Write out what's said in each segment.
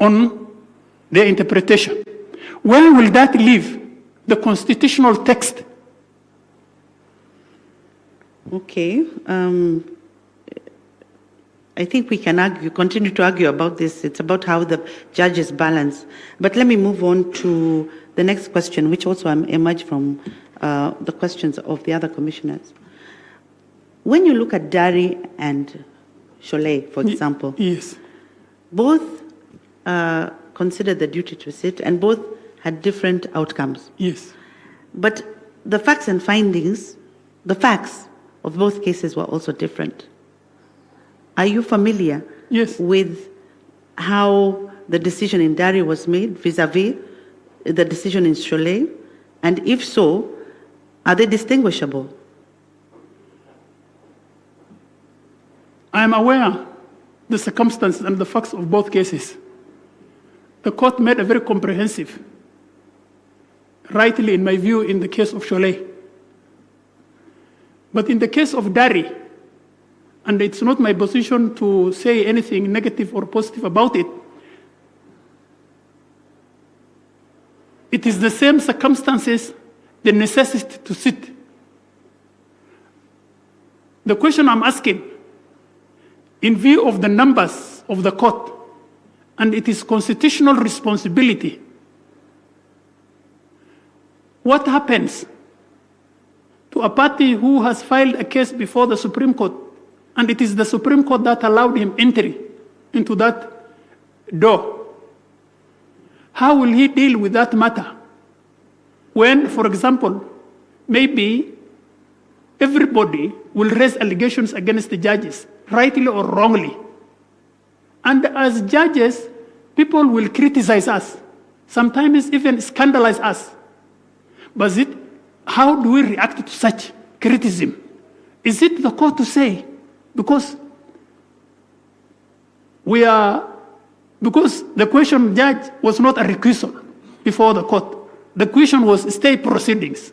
on their interpretation. Where will that leave the constitutional text? Okay. I think we can continue to argue about this. It's about how the judges balance. But let me move on to the next question, which also emerged from the questions of the other commissioners. When you look at Dari and Cholet, for example, yes, both considered the duty to sit and both had different outcomes. yes. But the facts and findings, the facts of both cases were also different. Are you familiar Yes. with how the decision in Dari was made vis-a-vis the decision in Cholet? And if so, are they distinguishable? I am aware the circumstances and the facts of both cases. The court made a very comprehensive, rightly in my view, in the case of Cholet. But in the case of Dari, and it's not my position to say anything negative or positive about it, it is the same circumstances, the necessity to sit. The question I'm asking, in view of the numbers of the court, and it is constitutional responsibility, what happens to a party who has filed a case before the Supreme Court, and it is the Supreme Court that allowed him entry into that door? How will he deal with that matter when, for example, maybe everybody will raise allegations against the judges, rightly or wrongly? And as judges, people will criticize us, sometimes even scandalize us. But how do we react to such criticism? Is it the court to say? Because the question, judge, was not a recusal before the court. The question was stay proceedings.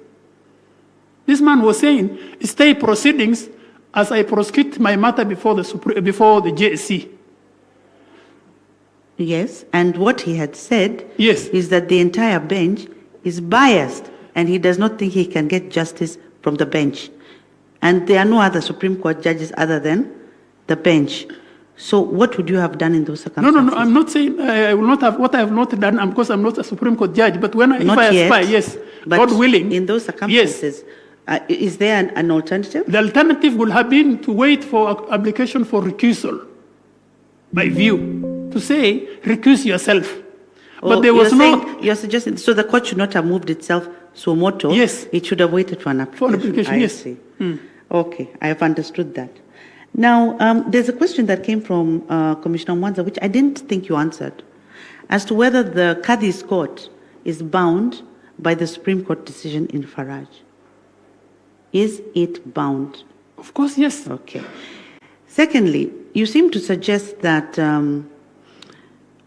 This man was saying, stay proceedings as I prosecute my matter before the JSC. Yes, and what he had said Yes. is that the entire bench is biased and he does not think he can get justice from the bench. And there are no other Supreme Court judges other than the bench. So what would you have done in those circumstances? No, I'm not saying I will not have what I have not done because I'm not a Supreme Court judge. But if I aspire, yes, but God willing. in those circumstances, yes. Is there an alternative? The alternative would have been to wait for application for recusal, by view, to say, recuse yourself. But there was You're suggesting, so the court should not have moved itself suo moto. Yes. It should have waited for an application. For an application, yes. See. Okay, I have understood that. Now, there's a question that came from Commissioner Mwanza, which I didn't think you answered, as to whether the Qadhi's court is bound by the Supreme Court decision in Faraj. Is it bound? Of course, yes. Okay. Secondly, you seem to suggest that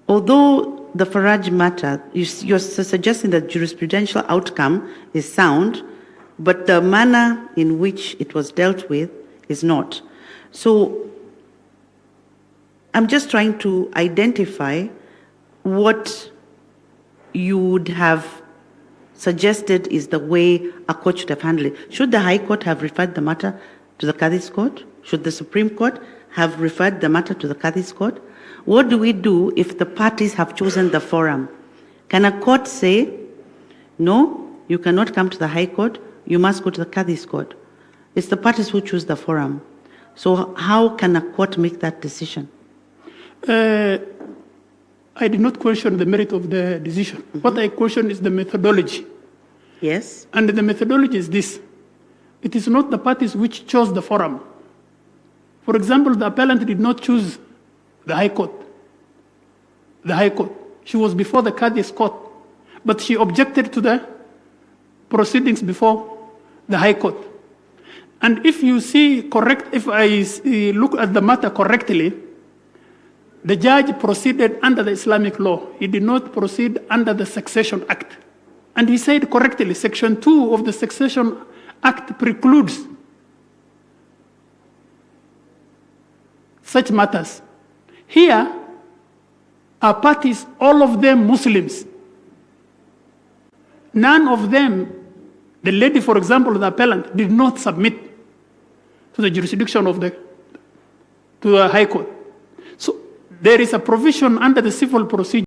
although the Faraj matter, you're suggesting that jurisprudential outcome is sound, but the manner in which it was dealt with is not. So I'm just trying to identify what you would have suggested is the way a court should have handled it. Should the High Court have referred the matter to the Qadhi's court? Should the Supreme Court have referred the matter to the Qadhi's court? What do we do if the parties have chosen the forum? Can a court say, no, you cannot come to the High Court, you must go to the Qadhi's court? It's the parties who choose the forum. So how can a court make that decision? I did not question the merit of the decision. Mm-hmm. What I question is the methodology. Yes. And the methodology is this. It is not the parties which chose the forum. For example, the appellant did not choose the High Court. The High Court. She was before the Qadhi's court. But she objected to the proceedings before the High Court. And if you see if I look at the matter correctly, the judge proceeded under the Islamic law. He did not proceed under the Succession Act. And he said correctly, Section 2 of the Succession Act precludes such matters. Here, are parties, all of them Muslims. None of them, the lady, for example, the appellant, did not submit to the jurisdiction of to the High Court. So there is a provision under the civil procedure